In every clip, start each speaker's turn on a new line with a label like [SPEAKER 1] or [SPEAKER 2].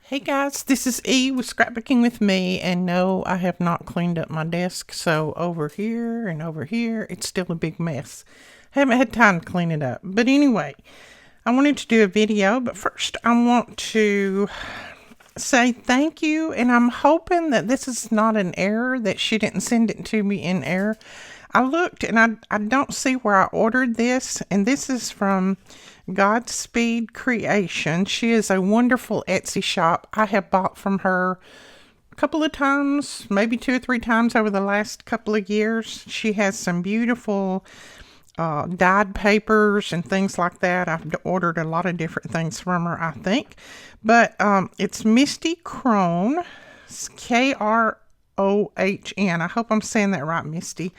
[SPEAKER 1] Hey guys, this is E with Scrapbooking with Me, and no, I have not cleaned up my desk, so over here and over here, it's still a big mess. Haven't had time to clean it up. But anyway, I wanted to do a video, but first I want to say thank you, and I'm hoping that this is not an error, that she didn't send it to me in error. I looked and I don't see where I ordered this, and this is from Godspeed Creation. She is a wonderful Etsy shop. I have bought from her a couple of times, maybe 2 or 3 times over the last couple of years. She has some beautiful dyed papers and things like that. I've ordered a lot of different things from her, I think. But it's Misty Crone, Krohn. I hope I'm saying that right, Misty.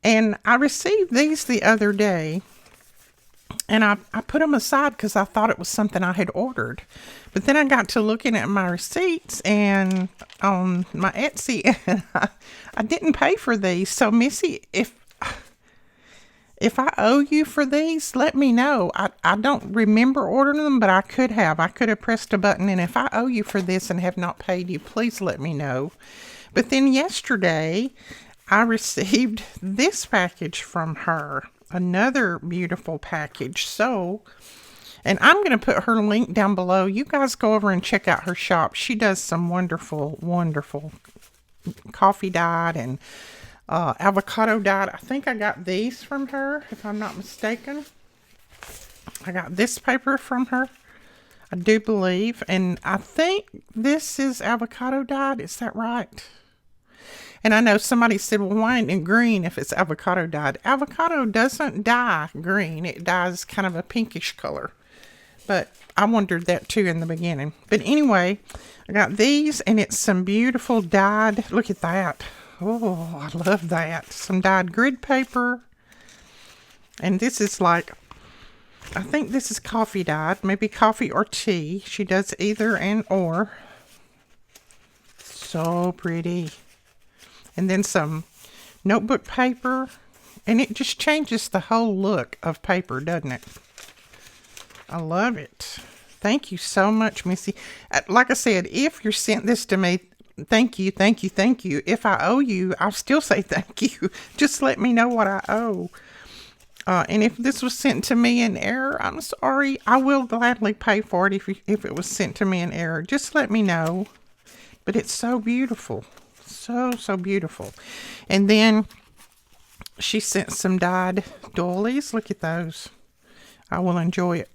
[SPEAKER 1] And I received these the other day, and I put them aside because I thought it was something I had ordered. But then I got to looking at my receipts and on my Etsy, and I didn't pay for these. So, Missy, if I owe you for these, let me know. I don't remember ordering them, but I could have. I could have pressed a button, and if I owe you for this and have not paid you, please let me know. But then yesterday, I received this package from her. Another beautiful package. So, and I'm going to put her link down below. You guys go over and check out her shop. She does some wonderful, wonderful coffee dyed and avocado dyed. I think I got these from her, if I'm not mistaken. I got this paper from her, I do believe. And I think this is avocado dyed. Is that right? And I know somebody said, well, why ain't it green if it's avocado dyed? Avocado doesn't dye green. It dyes kind of a pinkish color. But I wondered that too in the beginning. But anyway, I got these, and it's some beautiful dyed. Look at that. Oh, I love that. Some dyed grid paper. And this is like, I think this is coffee dyed. Maybe coffee or tea. She does either and or. So pretty. And then some notebook paper, and it just changes the whole look of paper, doesn't it? I love it. Thank you so much, Missy. Like I said, if you're sent this to me, thank you, thank you, thank you. If I owe you, I'll still say thank you. Just let me know what I owe. And if this was sent to me in error, I'm sorry. I will gladly pay for it if it was sent to me in error. Just let me know. But it's so beautiful. So beautiful. And then she sent some dyed doilies. Look at those. I will enjoy it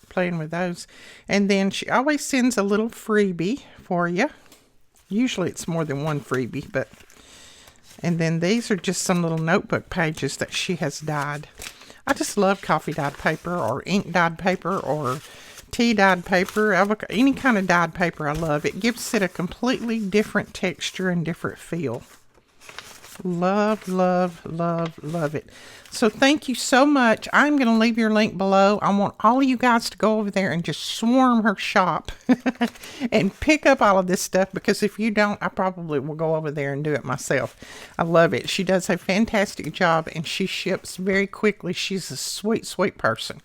[SPEAKER 1] playing with those. And then she always sends a little freebie for you. Usually it's more than one freebie, but and then these are just some little notebook pages that she has dyed. I just love coffee dyed paper or ink dyed paper or tea dyed paper, avocado, any kind of dyed paper I love. It gives it a completely different texture and different feel. Love, love, love, love it. So thank you so much. I'm going to leave your link below. I want all of you guys to go over there and just swarm her shop and pick up all of this stuff, because if you don't, I probably will go over there and do it myself. I love it. She does a fantastic job, and she ships very quickly. She's a sweet, sweet person.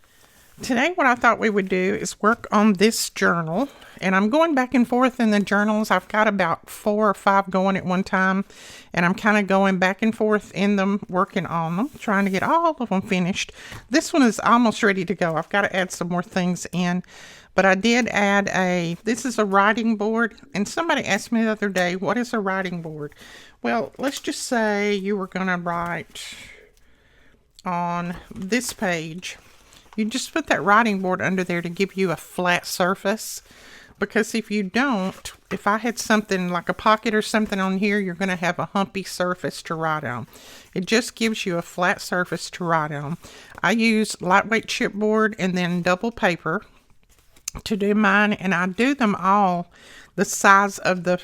[SPEAKER 1] Today, what I thought we would do is work on this journal, and I'm going back and forth in the journals. I've got about 4 or 5 going at one time, and I'm kind of going back and forth in them, working on them, trying to get all of them finished. This one is almost ready to go. I've got to add some more things in, but I did add this is a writing board, and somebody asked me the other day, what is a writing board? Well, let's just say you were going to write on this page. You just put that writing board under there to give you a flat surface, because if you don't, if I had something like a pocket or something on here, you're going to have a humpy surface to write on. It just gives you a flat surface to write on. I use lightweight chipboard and then double paper to do mine, and I do them all the size of the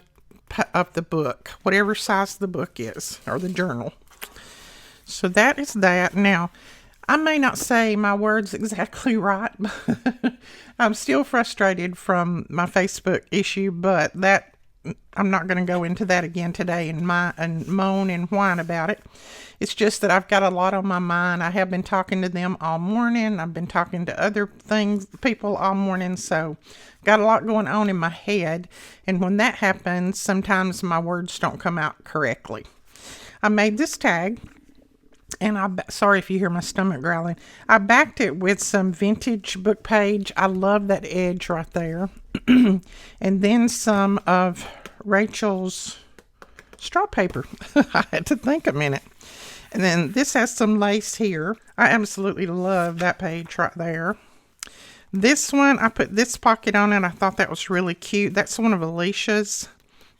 [SPEAKER 1] book, whatever size the book is, or the journal. So that is that. Now, I may not say my words exactly right, but I'm still frustrated from my Facebook issue, but that I'm not going to go into that again today and moan and whine about it. It's just that I've got a lot on my mind. I have been talking to them all morning. I've been talking to other people all morning. So got a lot going on in my head. And when that happens, sometimes my words don't come out correctly. I made this tag. And sorry if you hear my stomach growling. I backed it with some vintage book page. I love that edge right there. And then some of Rachel's straw paper. I had to think a minute. And then this has some lace here. I absolutely love that page right there. This one, I put this pocket on it. I thought that was really cute. That's one of Alicia's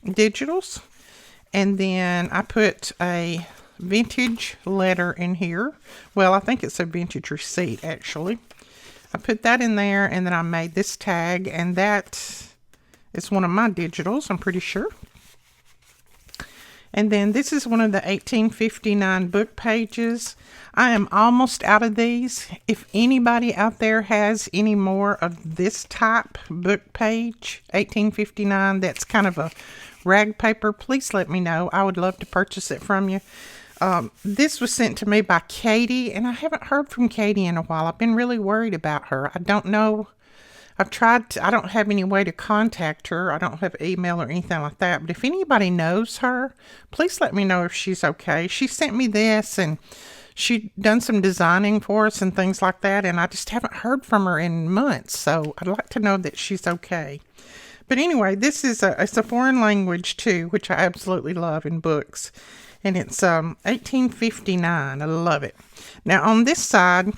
[SPEAKER 1] digitals. And then I put a vintage letter in here. Well, I think it's a vintage receipt, actually. I put that in there, and then I made this tag, and that is one of my digitals, I'm pretty sure. And then this is one of the 1859 book pages. I am almost out of these. If anybody out there has any more of this type book page, 1859, that's kind of a rag paper, please let me know. I would love to purchase it from you. This was sent to me by Katie, and I haven't heard from Katie in a while. I've been really worried about her. I don't know. I don't have any way to contact her. I don't have email or anything like that. But if anybody knows her, please let me know if she's okay. She sent me this, and she'd done some designing for us and things like that. And I just haven't heard from her in months. So I'd like to know that she's okay. But anyway, this is it's a foreign language too, which I absolutely love in books. And it's 1859. I love it. Now on this side,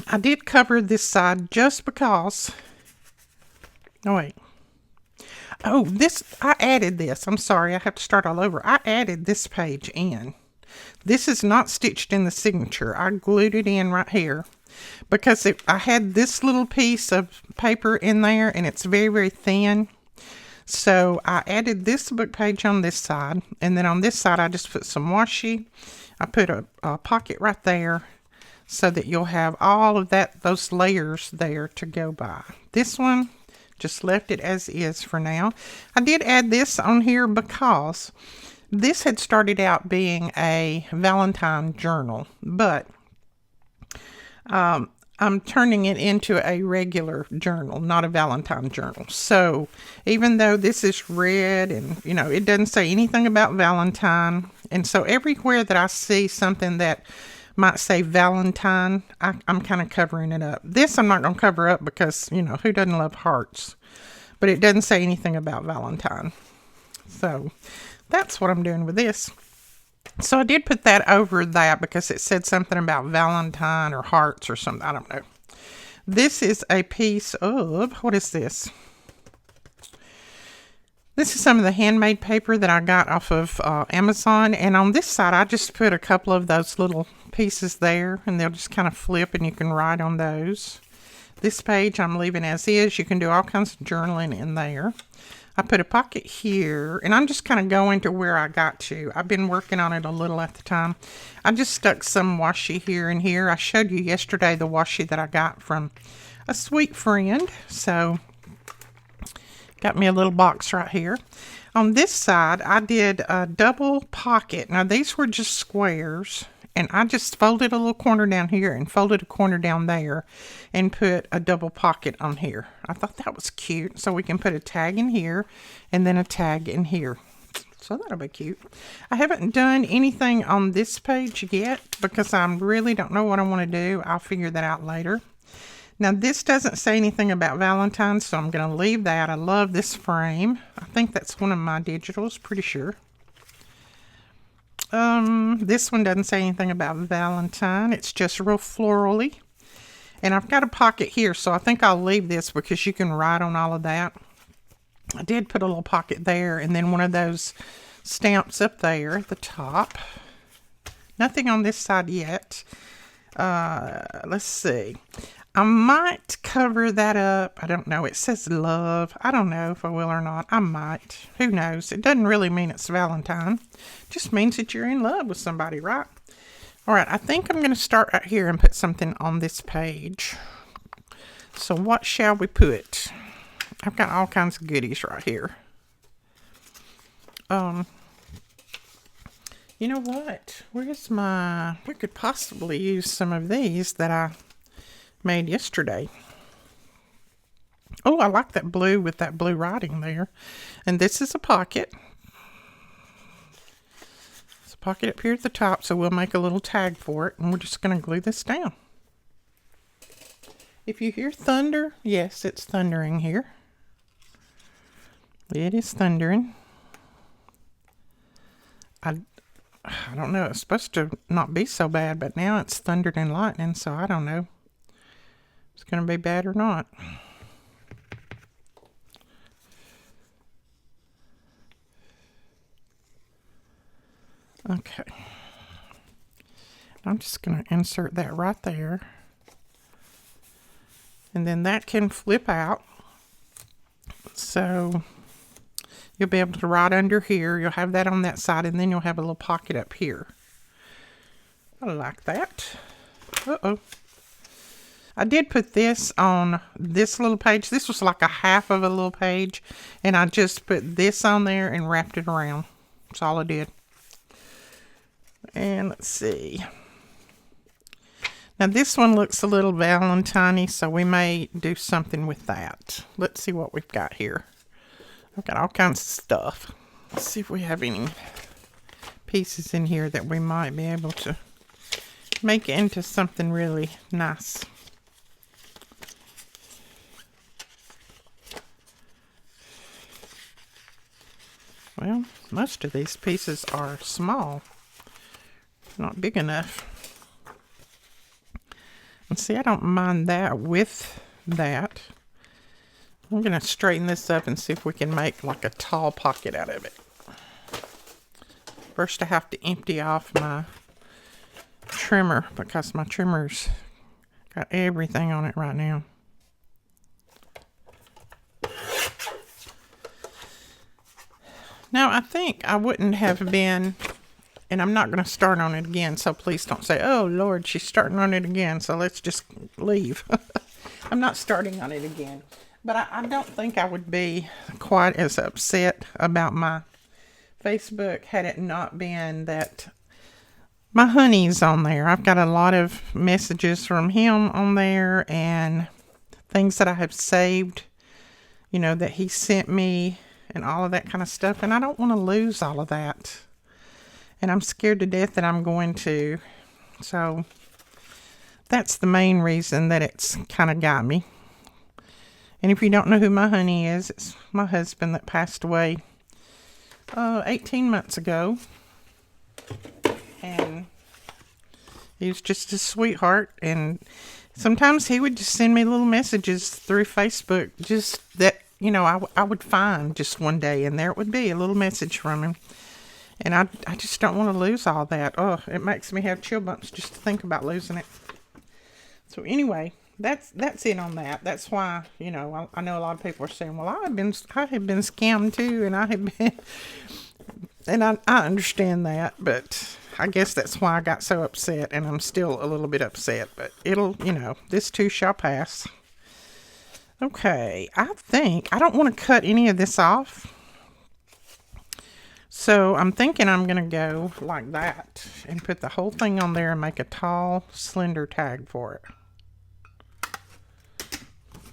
[SPEAKER 1] I did cover this side just because. Oh, wait. Oh, I added this. I'm sorry, I have to start all over. I added this page in. This is not stitched in the signature. I glued it in right here because I had this little piece of paper in there, and it's very, very thin. So I added this book page on this side, and then on this side I just put some washi. I put a pocket right there so that you'll have all of those layers there to go by. This one, just left it as is for now. I did add this on here because this had started out being a Valentine journal, but I'm turning it into a regular journal, not a Valentine journal. So even though this is red and, it doesn't say anything about Valentine. And so everywhere that I see something that might say Valentine, I'm kind of covering it up. This I'm not going to cover up because, who doesn't love hearts? But it doesn't say anything about Valentine. So that's what I'm doing with this. So I did put that over that because it said something about Valentine or hearts or something. I don't know. This is a piece of, what is this? This is some of the handmade paper that I got off of Amazon. And on this side, I just put a couple of those little pieces there, and they'll just kind of flip and you can write on those. This page I'm leaving as is. You can do all kinds of journaling in there. I put a pocket here, and I'm just kind of going to where I got to. I've been working on it a little at the time. I just stuck some washi here and here. I showed you yesterday the washi that I got from a sweet friend. So, got me a little box right here. On this side, I did a double pocket. Now, these were just squares, and I just folded a little corner down here and folded a corner down there and put a double pocket on here. I thought that was cute. So we can put a tag in here and then a tag in here. So that'll be cute. I haven't done anything on this page yet because I really don't know what I want to do. I'll figure that out later. Now this doesn't say anything about Valentine, so I'm going to leave that. I love this frame. I think that's one of my digitals, pretty sure. This one doesn't say anything about Valentine. It's just real florally. And I've got a pocket here, so I think I'll leave this because you can write on all of that. I did put a little pocket there, and then one of those stamps up there at the top. Nothing on this side yet. Let's see. I might cover that up. I don't know. It says love. I don't know if I will or not. I might. Who knows? It doesn't really mean it's Valentine. It just means that you're in love with somebody, right? All right. I think I'm going to start right here and put something on this page. So what shall we put? I've got all kinds of goodies right here. You know what? Where's my... We could possibly use some of these that I made yesterday. Oh, I like that blue with that blue writing there. And this is a pocket. It's a pocket up here at the top, so we'll make a little tag for it. And we're just going to glue this down. If you hear thunder, yes, it's thundering here. It is thundering. I don't know. It's supposed to not be so bad, but now it's thundered and lightning, so I don't know if it's going to be bad or not. Okay. I'm just going to insert that right there. And then that can flip out. So you'll be able to write under here. You'll have that on that side, and then you'll have a little pocket up here. I like that. Uh-oh. I did put this on this little page. This was like a half of a little page, and I just put this on there and wrapped it around. That's all I did. And let's see. Now this one looks a little Valentine-y, so we may do something with that. Let's see what we've got here. I've got all kinds of stuff. Let's see if we have any pieces in here that we might be able to make into something really nice. Well, most of these pieces are small, not big enough. And see, I don't mind that with that. I'm going to straighten this up and see if we can make like a tall pocket out of it. First, I have to empty off my trimmer because my trimmer's got everything on it right now. Now, I think I wouldn't have been... And I'm not going to start on it again, so please don't say, oh, Lord, she's starting on it again, so let's just leave. I'm not starting on it again. But I don't think I would be quite as upset about my Facebook had it not been that my honey's on there. I've got a lot of messages from him on there and things that I have saved, you know, that he sent me and all of that kind of stuff. And I don't want to lose all of that. And I'm scared to death that I'm going to. So that's the main reason that it's kind of got me. And if you don't know who my honey is, it's my husband that passed away 18 months ago. And he was just a sweetheart. And sometimes he would just send me little messages through Facebook. Just that, you know, I would find just one day. And there it would be, a little message from him. And I just don't want to lose all that. Oh, it makes me have chill bumps just to think about losing it. So anyway, that's it on that. That's why, you know, I know a lot of people are saying, well, I have been scammed too, and I have been, and I understand that, but I guess that's why I got so upset, and I'm still a little bit upset, but it'll, you know, this too shall pass. Okay, I think I don't want to cut any of this off. So I'm thinking I'm going to go like that and put the whole thing on there and make a tall, slender tag for it.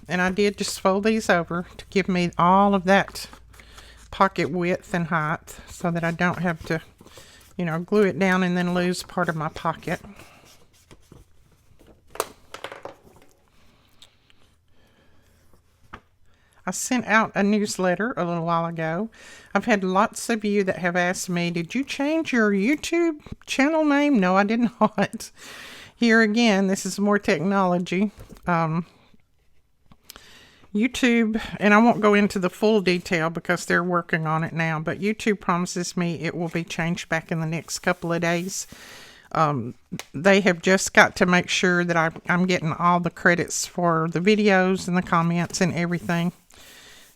[SPEAKER 1] And I did just fold these over to give me all of that pocket width and height so that I don't have to, you know, glue it down and then lose part of my pocket. I sent out a newsletter a little while ago. I've had lots of you that have asked me, did you change your YouTube channel name? No, I did not. Here again, this is more technology. YouTube, and I won't go into the full detail because they're working on it now, but YouTube promises me it will be changed back in the next couple of days. They have just got to make sure that I'm getting all the credits for the videos and the comments and everything.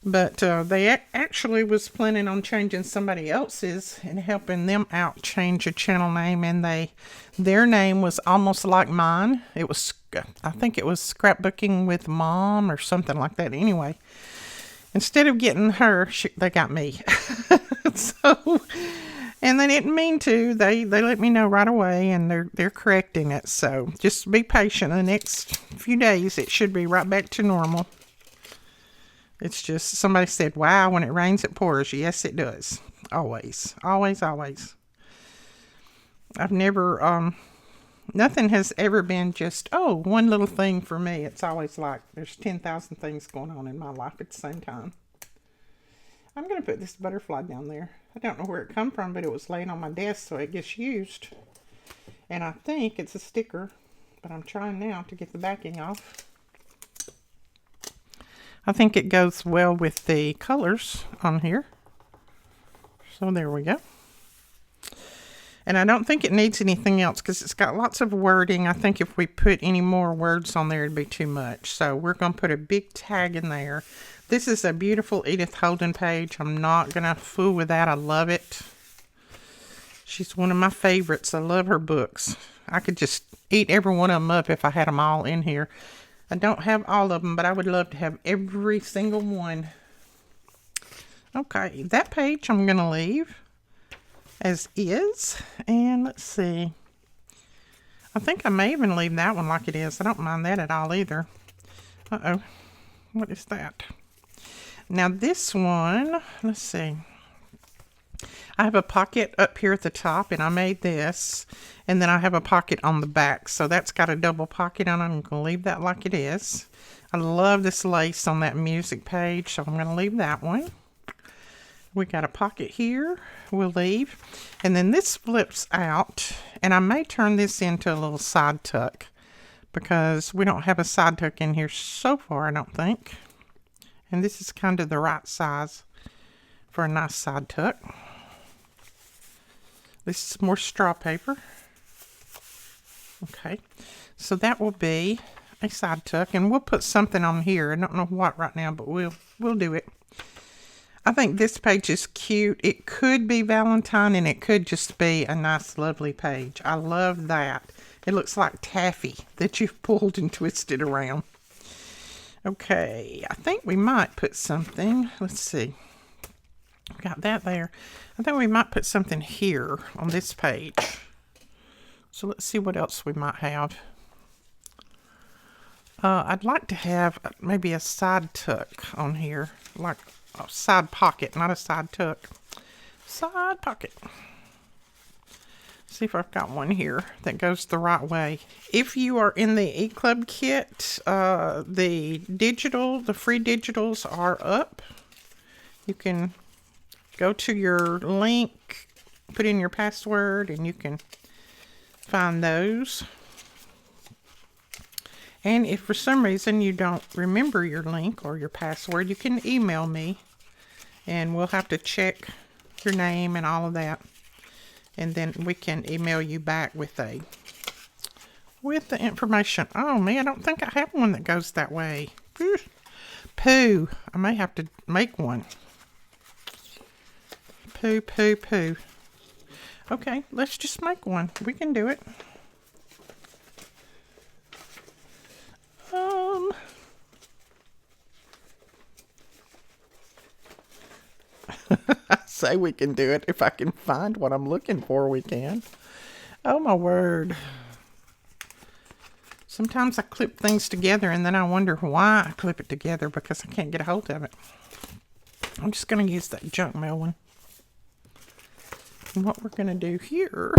[SPEAKER 1] But they actually was planning on changing somebody else's and helping them out change a channel name, and their name was almost like mine. It was, I think it was Scrapbooking with Mom or something like that. Anyway, instead of getting her, they got me. So, and they didn't mean to. They let me know right away, and they're correcting it. So just be patient. The next few days, it should be right back to normal. It's just, somebody said, wow, when it rains, it pours. Yes, it does. Always, always, always. I've never, nothing has ever been just, oh, one little thing for me. It's always like there's 10,000 things going on in my life at the same time. I'm going to put this butterfly down there. I don't know where it come from, but it was laying on my desk, so it gets used. And I think it's a sticker, but I'm trying now to get the backing off. I think it goes well with the colors on here. So there we go. And I don't think it needs anything else because it's got lots of wording. I think if we put any more words on there, it'd be too much. So we're going to put a big tag in there. This is a beautiful Edith Holden page. I'm not going to fool with that. I love it. She's one of my favorites. I love her books. I could just eat every one of them up if I had them all in here. I don't have all of them, but I would love to have every single one. Okay, that page I'm going to leave as is. And let's see. I think I may even leave that one like it is. I don't mind that at all either. Uh-oh. What is that? Now this one, let's see. I have a pocket up here at the top, and I made this, and then I have a pocket on the back, so that's got a double pocket on it. I'm going to leave that like it is. I love this lace on that music page, so I'm going to leave that one. We got a pocket here, we'll leave, and then this flips out, and I may turn this into a little side tuck, because we don't have a side tuck in here so far, I don't think. And this is kind of the right size for a nice side tuck. This is more straw paper. Okay, so that will be a side tuck, and we'll put something on here. I don't know what right now, but we'll do it. I think this page is cute. It could be Valentine, and it could just be a nice, lovely page. I love that. It looks like taffy that you've pulled and twisted around. Okay, I think we might put something. Let's see. Got that there. I think we might put something here on this page. So let's see what else we might have. I'd like to have maybe a side tuck on here, like a side pocket, not a side tuck. Side pocket. See if I've got one here that goes the right way. If you are in the eClub kit, the free digitals are up. You can go to your link, put in your password, and you can find those. And if for some reason you don't remember your link or your password, you can email me, and we'll have to check your name and all of that. And then we can email you back with the information. Oh, me, I don't think I have one that goes that way. Pooh. I may have to make one. Pooh, pooh, pooh. Okay, let's just make one. We can do it. I say we can do it. If I can find what I'm looking for, we can. Oh, my word. Sometimes I clip things together, and then I wonder why I clip it together, because I can't get a hold of it. I'm just going to use that junk mail one. And what we're going to do here...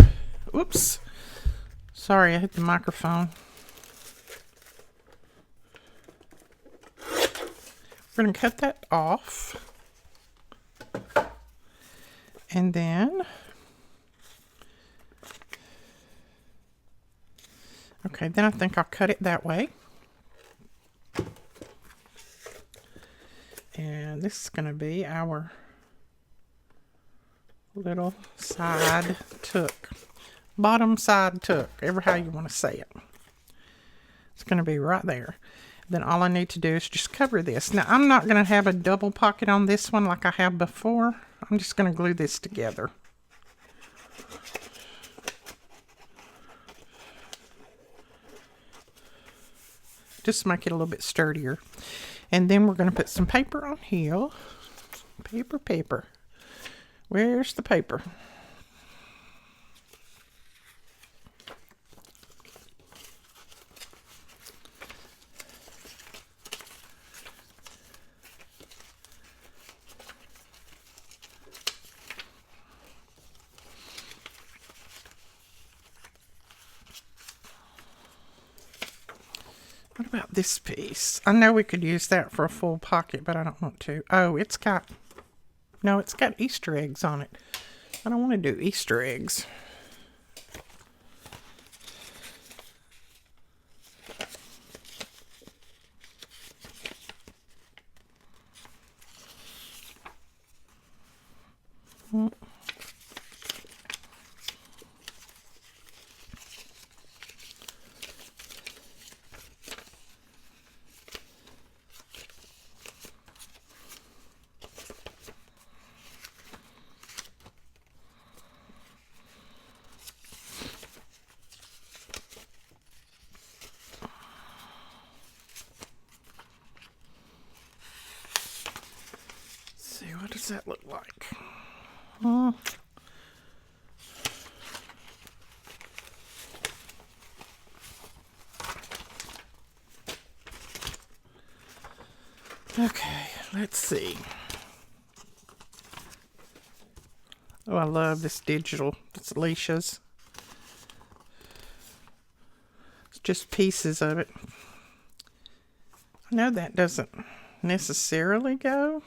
[SPEAKER 1] Oops. Sorry, I hit the microphone. We're going to cut that off. And then... Okay, then I think I'll cut it that way. And this is going to be our little side tuck. Bottom side tuck, ever how you want to say it. It's going to be right there. Then all I need to do is just cover this. Now, I'm not going to have a double pocket on this one like I have before. I'm just going to glue this together. Just make it a little bit sturdier. And then we're going to put some paper on here. Paper. Where's the paper? What about this piece? I know we could use that for a full pocket, but I don't want to. Oh, it's got Easter eggs on it. I don't want to do Easter eggs. What does that look like? Okay, let's see. Oh, I love this digital. It's Alicia's. It's just pieces of it. I know that doesn't necessarily go.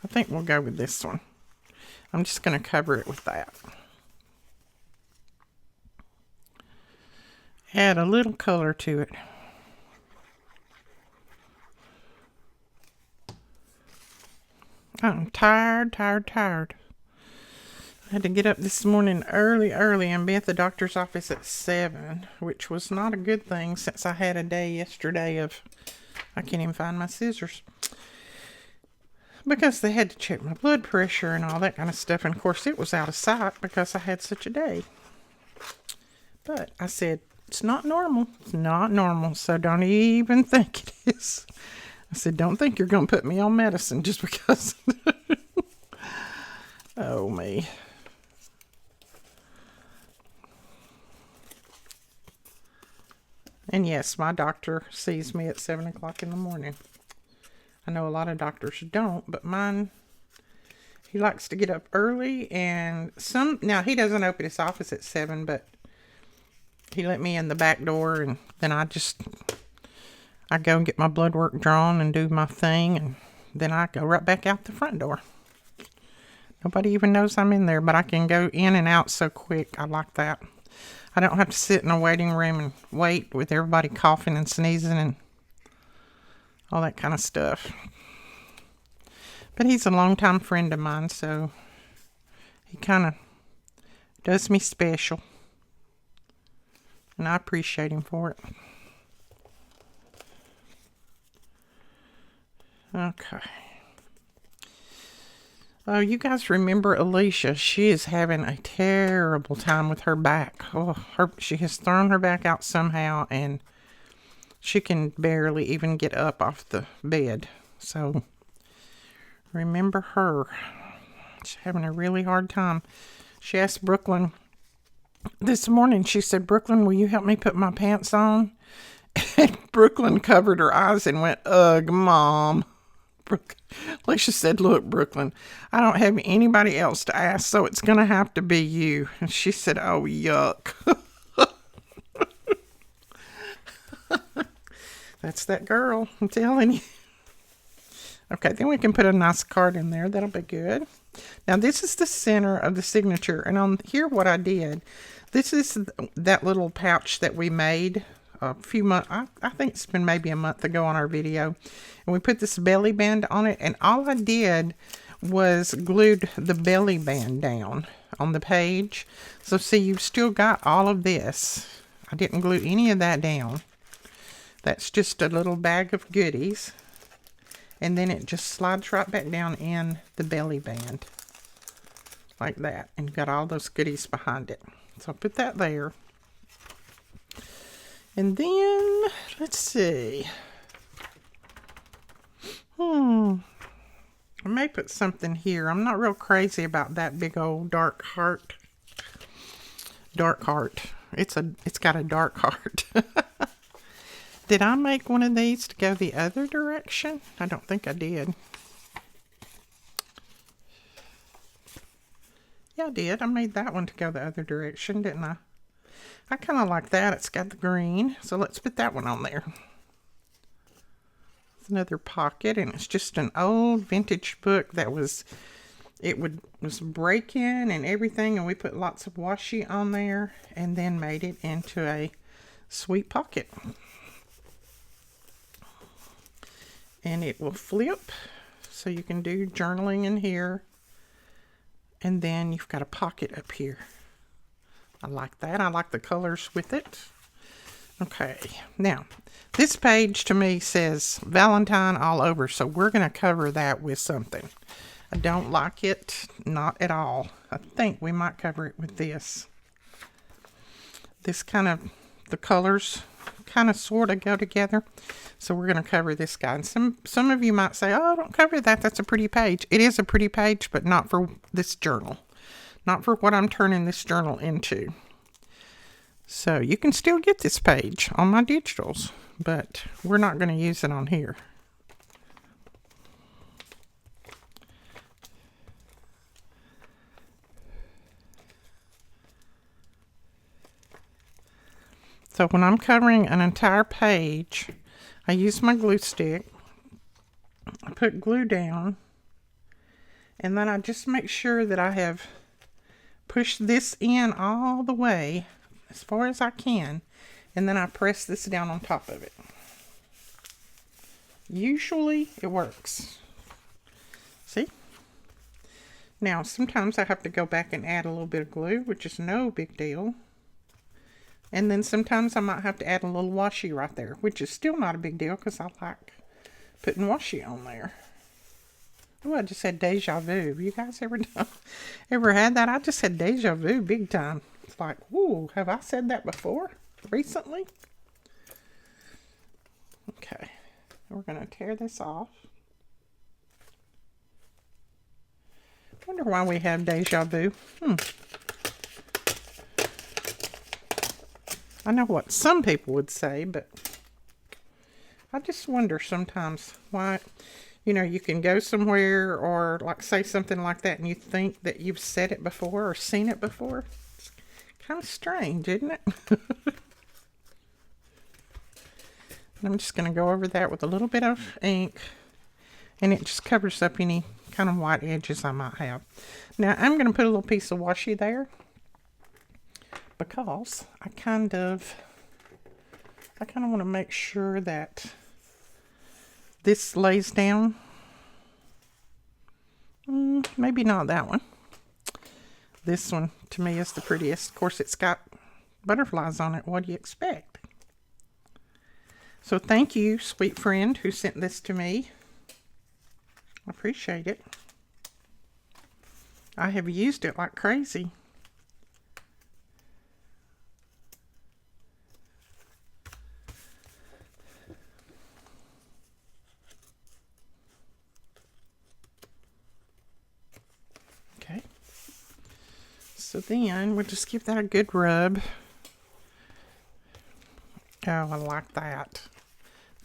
[SPEAKER 1] I think we'll go with this one. I'm just going to cover it with that. Add a little color to it. I'm tired. I had to get up this morning early and be at the doctor's office at 7, which was not a good thing since I had a day yesterday of I can't even find my scissors. Because they had to check my blood pressure and all that kind of stuff. And of course it was out of sight because I had such a day. But I said, it's not normal. It's not normal. So don't even think it is. I said, don't think you're going to put me on medicine just because. Oh, me. And yes, my doctor sees me at 7 o'clock in the morning. I know a lot of doctors don't, but mine, he likes to get up early and now he doesn't open his office at 7, but he let me in the back door and then I go and get my blood work drawn and do my thing and then I go right back out the front door. Nobody even knows I'm in there, but I can go in and out so quick. I like that. I don't have to sit in a waiting room and wait with everybody coughing and sneezing and all that kind of stuff. But he's a longtime friend of mine, so he kind of does me special. And I appreciate him for it. Okay. Oh, you guys remember Alicia? She is having a terrible time with her back. Oh, she has thrown her back out somehow, and she can barely even get up off the bed. So, remember her. She's having a really hard time. She asked Brooklyn this morning, she said, Brooklyn, will you help me put my pants on? And Brooklyn covered her eyes and went, ugh, Mom. Alicia said, look, Brooklyn, I don't have anybody else to ask, so it's going to have to be you. And she said, oh, yuck. That's that girl, I'm telling you. Okay, then we can put a nice card in there. That'll be good. Now, this is the center of the signature. And on here, what I did, this is that little pouch that we made a few months, I think it's been maybe a month ago on our video. And we put this belly band on it. And all I did was glued the belly band down on the page. So, see, you've still got all of this. I didn't glue any of that down. That's just a little bag of goodies. And then it just slides right back down in the belly band. Like that. And you've got all those goodies behind it. So I'll put that there. And then, let's see. I may put something here. I'm not real crazy about that big old dark heart. Dark heart. It's got a dark heart. Did I make one of these to go the other direction? I don't think I did. Yeah, I did. I made that one to go the other direction, didn't I? I kind of like that. It's got the green. So let's put that one on there. It's another pocket, and it's just an old vintage book that was breaking and everything, and we put lots of washi on there and then made it into a sweet pocket. And it will flip, so you can do journaling in here. And then you've got a pocket up here. I like that. I like the colors with it. Okay, now this page to me says Valentine all over, so we're going to cover that with something. I don't like it, not at all. I think we might cover it with this. This kind of, the colors kind of sort of go together. So we're going to cover this guy. And some of you might say, oh, don't cover that. That's a pretty page. It is a pretty page, but not for this journal. Not for what I'm turning this journal into. So you can still get this page on my digitals, but we're not going to use it on here. So when I'm covering an entire page, I use my glue stick, I put glue down, and then I just make sure that I have pushed this in all the way as far as I can, and then I press this down on top of it. Usually it works. See? Now sometimes I have to go back and add a little bit of glue, which is no big deal. And then sometimes I might have to add a little washi right there, which is still not a big deal because I like putting washi on there. Oh, I just had deja vu. You guys ever had that? I just had deja vu big time. It's like, whoa, have I said that before? Recently? Okay. We're going to tear this off. Wonder why we have deja vu. I know what some people would say, but I just wonder sometimes why, you know, you can go somewhere or like say something like that and you think that you've said it before or seen it before. It's kind of strange, isn't it? I'm just going to go over that with a little bit of ink, and it just covers up any kind of white edges I might have. Now I'm going to put a little piece of washi there, because I kind of want to make sure that this lays down. Maybe not that one. This one to me is the prettiest. Of course, it's got butterflies on it. What do you expect? So thank you, sweet friend, who sent this to me. I appreciate it. I have used it like crazy. Okay. So then we'll just give that a good rub. Oh, I like that.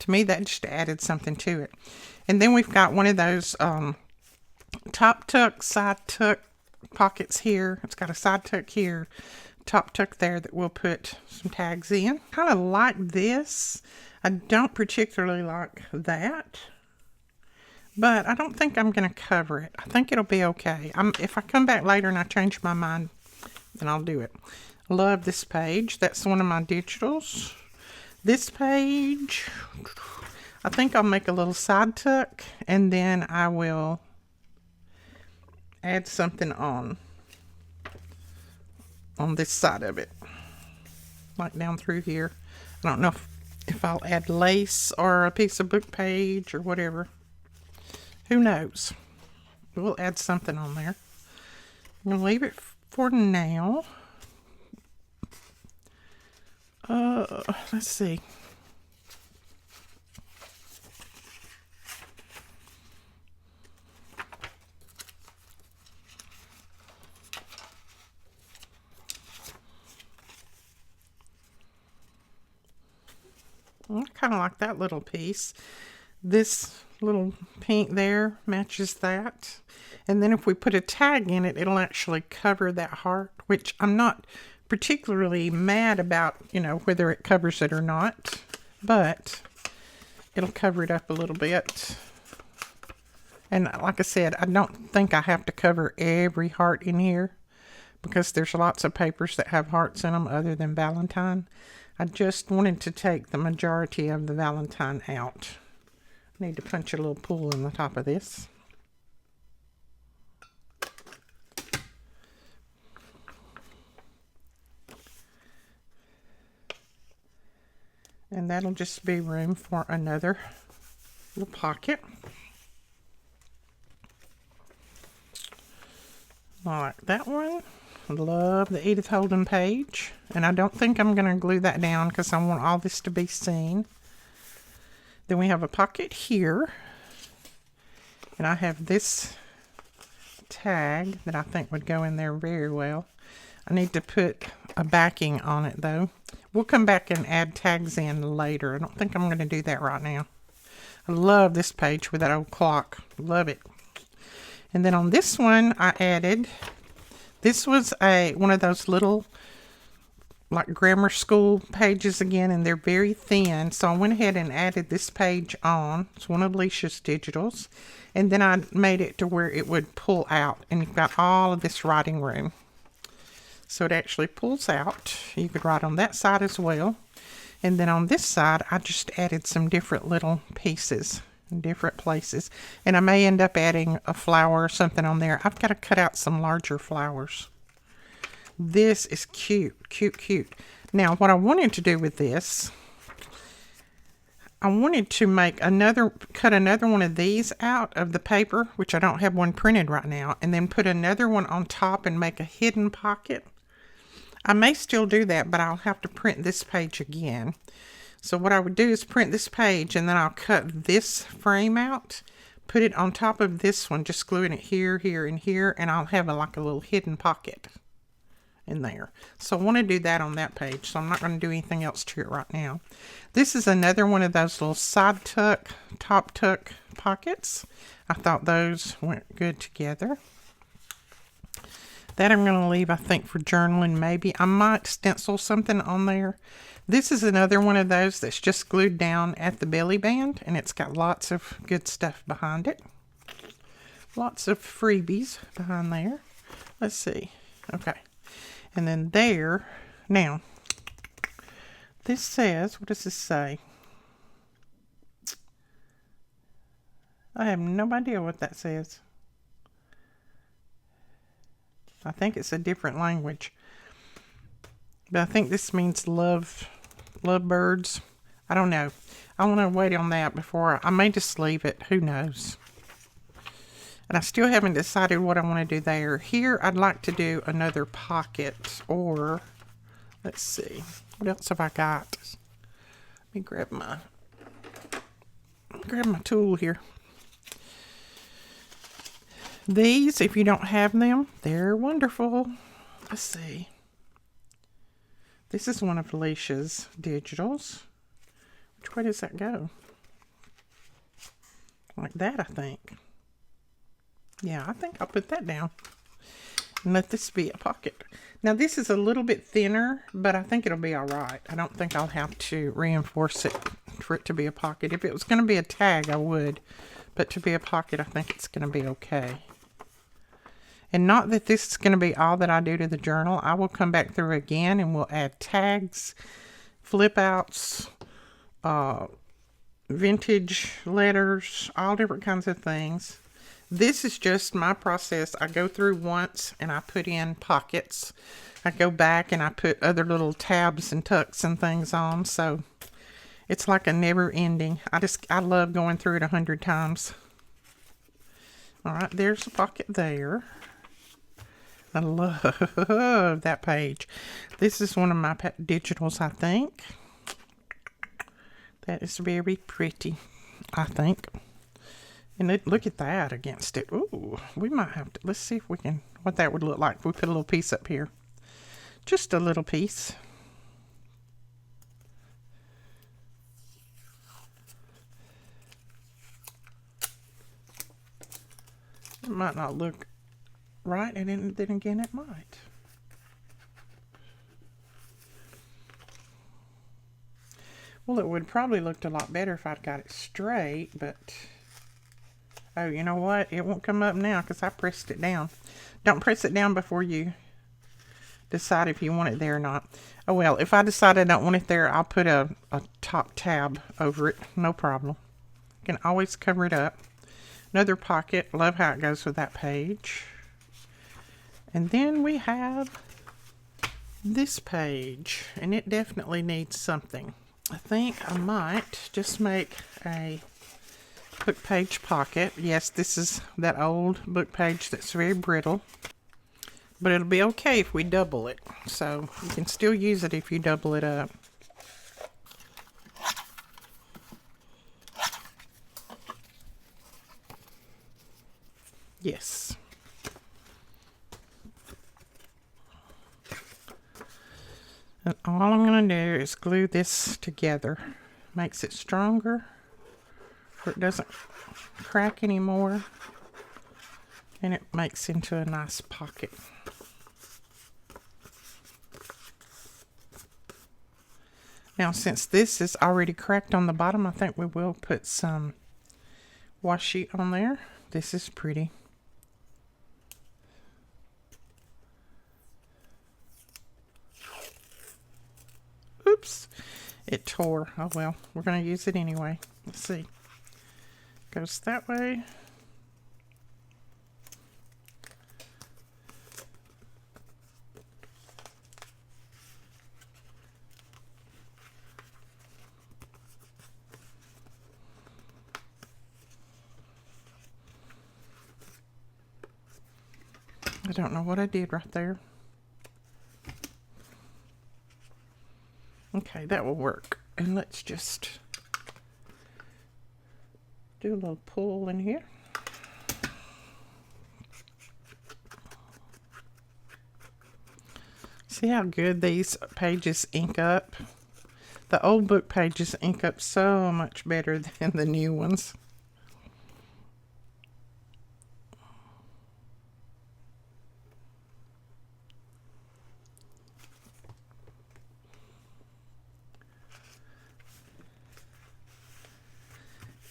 [SPEAKER 1] To me, that just added something to it. And then we've got one of those top tuck, side tuck pockets here. It's got a side tuck here, top tuck there that we'll put some tags in. Kind of like this. I don't particularly like that, but I don't think I'm going to cover it. I think it'll be okay. If I come back later and I change my mind, then I'll do it. Love this page. That's one of my digitals. This page, I think I'll make a little side tuck, and then I will add something on this side of it, like down through here. I don't know if I'll add lace or a piece of book page or whatever. Who knows? We'll add something on there. I'm going to leave it for now. Let's see. I kind of like that little piece. This little pink there matches that. And then if we put a tag in it, it'll actually cover that heart, which I'm not particularly mad about, you know, whether it covers it or not, but it'll cover it up a little bit. And like I said, I don't think I have to cover every heart in here because there's lots of papers that have hearts in them other than Valentine. I just wanted to take the majority of the Valentine out. I need to punch a little pull in the top of this. And that'll just be room for another little pocket. I like that one. Love the Edith Holden page. And I don't think I'm going to glue that down because I want all this to be seen. Then we have a pocket here. And I have this tag that I think would go in there very well. I need to put a backing on it though. We'll come back and add tags in later. I don't think I'm going to do that right now. I love this page with that old clock. Love it. And then on this one, I added, this was one of those little like grammar school pages again, and they're very thin. So I went ahead and added this page on. It's one of Alicia's digitals. And then I made it to where it would pull out, and you've got all of this writing room. So it actually pulls out. You could write on that side as well. And then on this side, I just added some different little pieces in different places. And I may end up adding a flower or something on there. I've got to cut out some larger flowers. This is cute, cute, cute. Now, what I wanted to do with this, I wanted to make cut another one of these out of the paper, which I don't have one printed right now, and then put another one on top and make a hidden pocket. I may still do that, but I'll have to print this page again. So what I would do is print this page, and then I'll cut this frame out, put it on top of this one, just gluing it here, here, and here, and I'll have like a little hidden pocket in there. So I want to do that on that page, so I'm not going to do anything else to it right now. This is another one of those little side tuck, top tuck pockets. I thought those went good together. That I'm going to leave, I think, for journaling maybe. I might stencil something on there. This is another one of those that's just glued down at the belly band, and it's got lots of good stuff behind it. Lots of freebies behind there. Let's see. Okay. And then there, now, this says, what does this say? I have no idea what that says. I think it's a different language. But I think this means love birds. I don't know. I want to wait on that before I may just leave it. Who knows? And I still haven't decided what I want to do there. Here, I'd like to do another pocket, or let's see. What else have I got? Let me grab my tool here. These, if you don't have them, they're wonderful. Let's see. This is one of Alicia's digitals. Which way does that go? Like that, I think. Yeah, I think I'll put that down and let this be a pocket. Now, this is a little bit thinner, but I think it'll be all right. I don't think I'll have to reinforce it for it to be a pocket. If it was going to be a tag, I would. But to be a pocket, I think it's going to be okay. And not that this is going to be all that I do to the journal. I will come back through again and we'll add tags, flip outs, vintage letters, all different kinds of things. This is just my process. I go through once and I put in pockets. I go back and I put other little tabs and tucks and things on. So it's like a never ending. I love going through it 100 times. All right, there's a pocket there. I love that page. This is one of my digitals, I think. That is very pretty, I think. And look at that against it. Ooh, we might have to, let's see if we can, what that would look like if we put a little piece up here. Just a little piece. It might not look right, and then again it might. Well, it would probably looked a lot better if I'd got it straight, but oh, you know what? It won't come up now because I pressed it down. Don't press it down before you decide if you want it there or not. Oh well, if I decide I don't want it there, I'll put a top tab over it. No problem. You can always cover it up. Another pocket. Love how it goes with that page. And then we have this page, and it definitely needs something. I think I might just make a book page pocket. Yes, this is that old book page that's very brittle, but it'll be okay if we double it. So you can still use it if you double it up. Yes. And all I'm going to do is glue this together. Makes it stronger, where it doesn't crack anymore, and it makes into a nice pocket. Now, since this is already cracked on the bottom, I think we will put some washi on there. This is pretty. Oops, it tore. Oh well, we're going to use it anyway. Let's see. Goes that way. I don't know what I did right there. Okay, that will work. And let's just do a little pull in here. See how good these pages ink up? The old book pages ink up so much better than the new ones.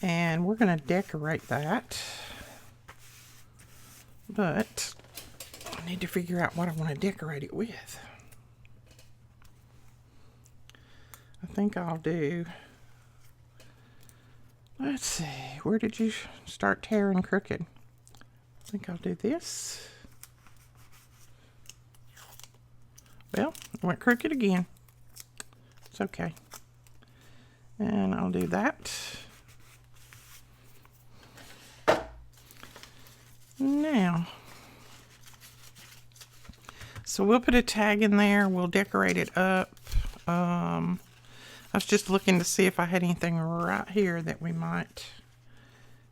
[SPEAKER 1] And we're going to decorate that. But I need to figure out what I want to decorate it with. I think I'll do, let's see, where did you start tearing crooked? I think I'll do this. Well, it went crooked again. It's okay. And I'll do that. Now, so we'll put a tag in there. We'll decorate it up. I was just looking to see if I had anything right here that we might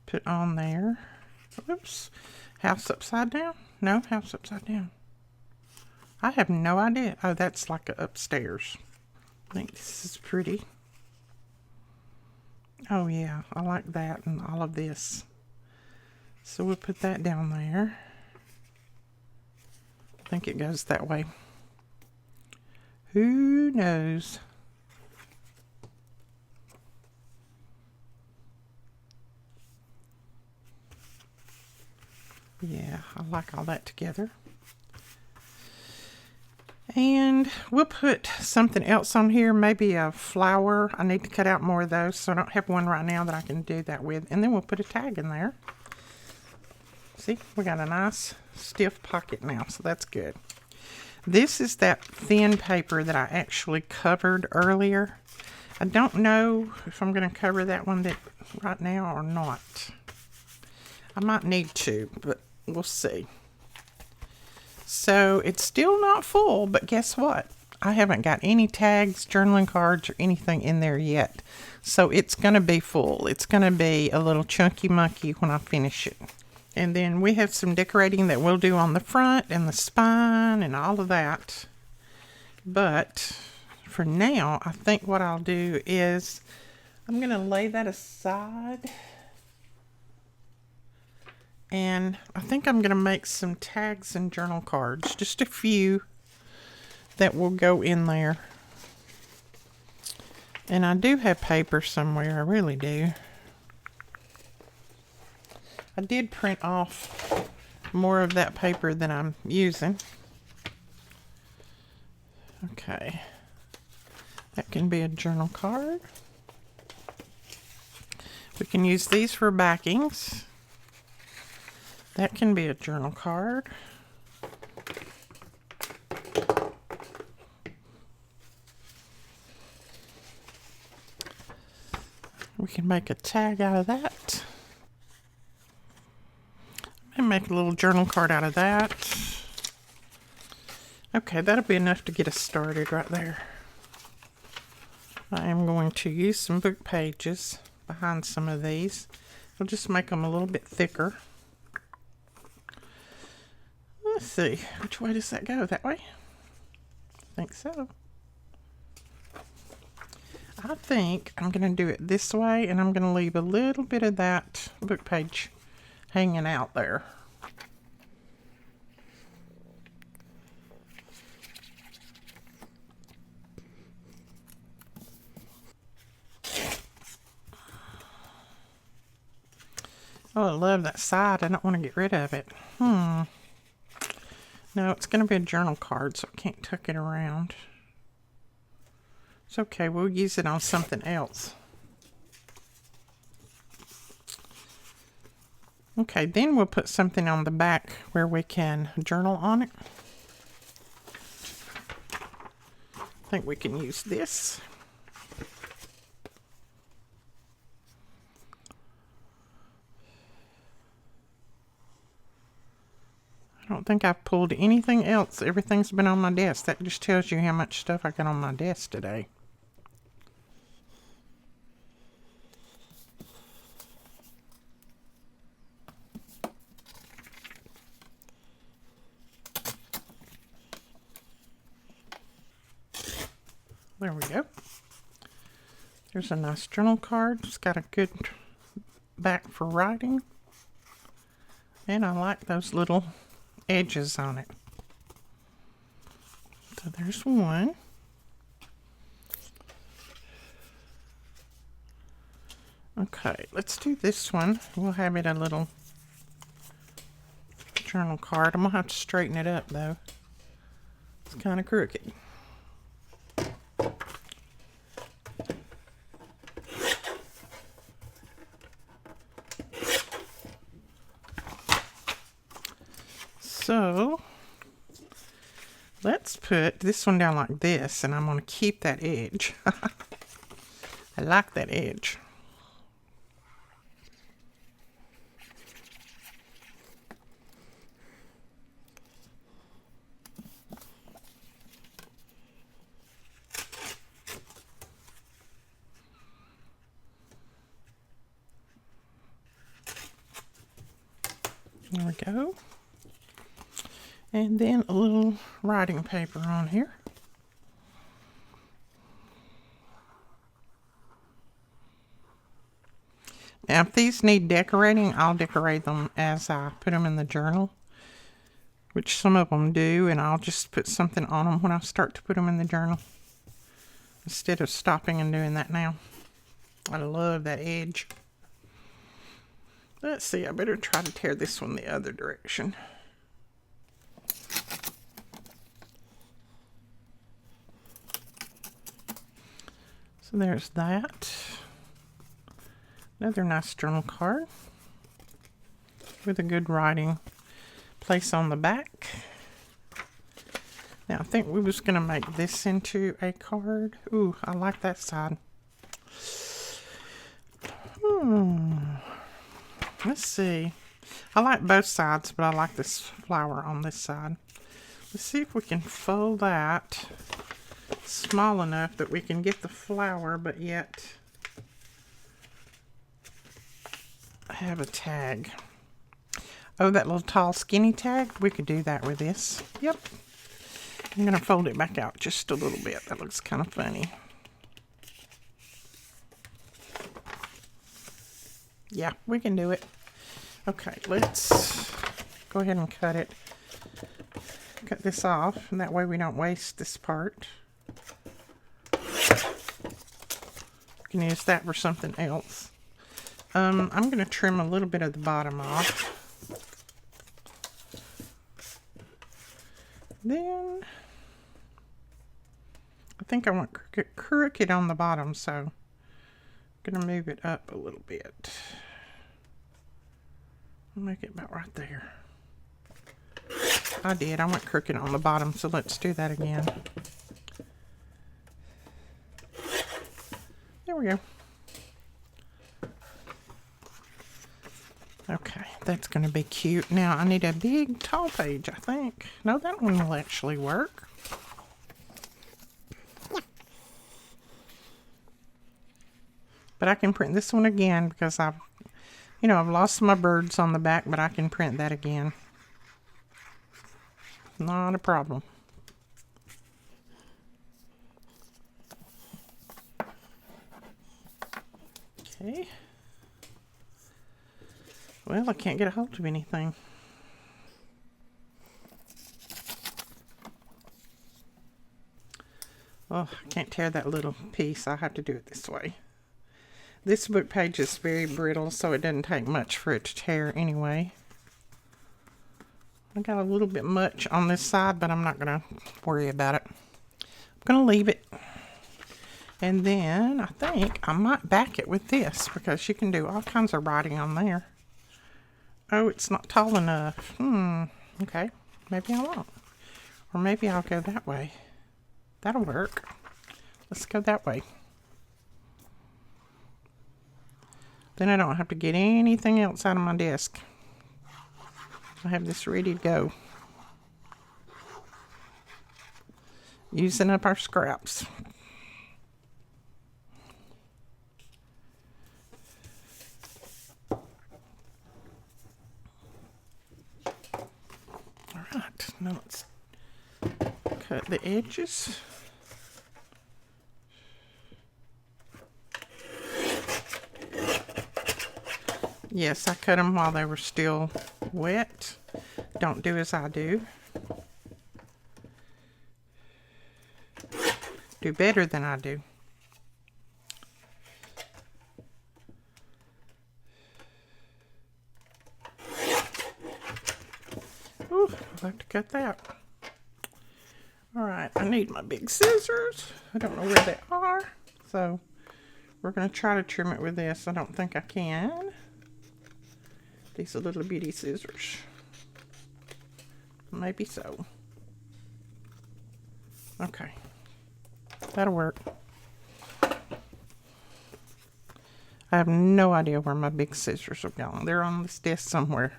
[SPEAKER 1] put on there. Oops. House upside down? No, house upside down. I have no idea. Oh, that's like a upstairs. I think this is pretty. Oh yeah, I like that and all of this. So we'll put that down there. I think it goes that way. Who knows? Yeah, I like all that together. And we'll put something else on here, maybe a flower. I need to cut out more of those, so I don't have one right now that I can do that with. And then we'll put a tag in there. See, we got a nice stiff pocket now, so that's good. This is that thin paper that I actually covered earlier. I don't know if I'm going to cover that one right now or not. I might need to, but we'll see. So it's still not full, but guess what? I haven't got any tags, journaling cards, or anything in there yet. So it's going to be full. It's going to be a little chunky monkey when I finish it. And then we have some decorating that we'll do on the front and the spine and all of that. But for now, I think what I'll do is I'm going to lay that aside. And I think I'm going to make some tags and journal cards. Just a few that will go in there. And I do have paper somewhere. I really do. I did print off more of that paper than I'm using. Okay. That can be a journal card. We can use these for backings. That can be a journal card. We can make a tag out of that. And make a little journal card out of that. Okay, that'll be enough to get us started right there. I am going to use some book pages behind some of these. I'll just make them a little bit thicker. Let's see, which way does that go? That way? I think so. I think I'm going to do it this way, and I'm going to leave a little bit of that book page hanging out there. Oh, I love that side. I don't want to get rid of it. No, it's going to be a journal card, so I can't tuck it around. It's okay. We'll use it on something else. Okay, then we'll put something on the back where we can journal on it. I think we can use this. I don't think I've pulled anything else. Everything's been on my desk. That just tells you how much stuff I got on my desk today. There we go. There's a nice journal card. It's got a good back for writing. And I like those little edges on it. So there's one. Okay, let's do this one. We'll have it a little journal card. I'm gonna have to straighten it up though. It's kind of crooked. So let's put this one down like this, and I'm going to keep that edge. I like that edge. There we go. And then a little writing paper on here. Now, if these need decorating, I'll decorate them as I put them in the journal, which some of them do, and I'll just put something on them when I start to put them in the journal, instead of stopping and doing that now. I love that edge. Let's see, I better try to tear this one the other direction. So there's that. Another nice journal card with a good writing place on the back. Now I think we was going to make this into a card. Ooh, I like that side. Let's see. I like both sides, but I like this flower on this side. Let's see if we can fold that small enough that we can get the flower, but yet have a tag. Oh, that little tall skinny tag, we could do that with this. Yep. I'm going to fold it back out just a little bit. That looks kind of funny. Yeah, we can do it. Okay, let's go ahead and cut it. Cut this off, and that way we don't waste this part. You can use that for something else. I'm going to trim a little bit of the bottom off. Then, I think I want crooked on the bottom, so I'm going to move it up a little bit. I'll make it about right there. I did. I went crooked on the bottom, so let's do that again. There we go. Okay, that's going to be cute. Now, I need a big tall page, I think. No, that one will actually work. But I can print this one again because I've lost my birds on the back, but I can print that again. Not a problem. Okay. Well, I can't get a hold of anything. Oh, I can't tear that little piece. I have to do it this way. This book page is very brittle, so it doesn't take much for it to tear anyway. I got a little bit much on this side, but I'm not going to worry about it. I'm going to leave it. And then I think I might back it with this because you can do all kinds of writing on there. Oh, it's not tall enough. Okay. Maybe I won't. Or maybe I'll go that way. That'll work. Let's go that way. Then I don't have to get anything else out of my desk. I have this ready to go. Using up our scraps. Alright, now let's cut the edges. Yes, I cut them while they were still wet. Don't do as I do. Do better than I do. Ooh, I'll have to cut that. Alright, I need my big scissors. I don't know where they are. So, we're going to try to trim it with this. I don't think I can. These are little bitty scissors. Maybe so. Okay. That'll work. I have no idea where my big scissors are going. They're on this desk somewhere.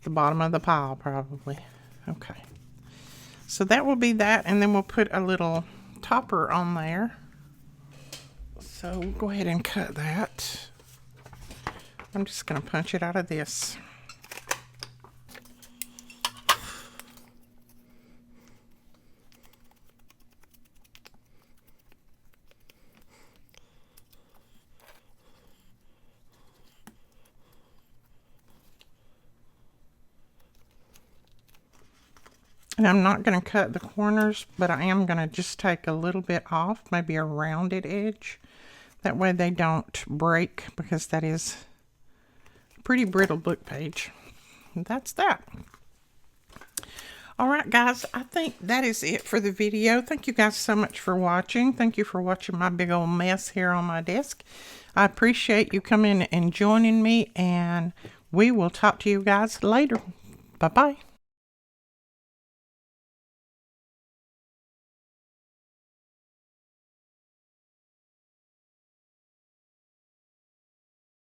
[SPEAKER 1] The bottom of the pile, probably. Okay. So that will be that, and then we'll put a little topper on there. So we'll go ahead and cut that. I'm just going to punch it out of this. And I'm not going to cut the corners, but I am going to just take a little bit off, maybe a rounded edge. That way they don't break, because that is a pretty brittle book page. And that's that. Alright guys, I think that is it for the video. Thank you guys so much for watching. Thank you for watching my big old mess here on my desk. I appreciate you coming and joining me, and we will talk to you guys later. Bye-bye.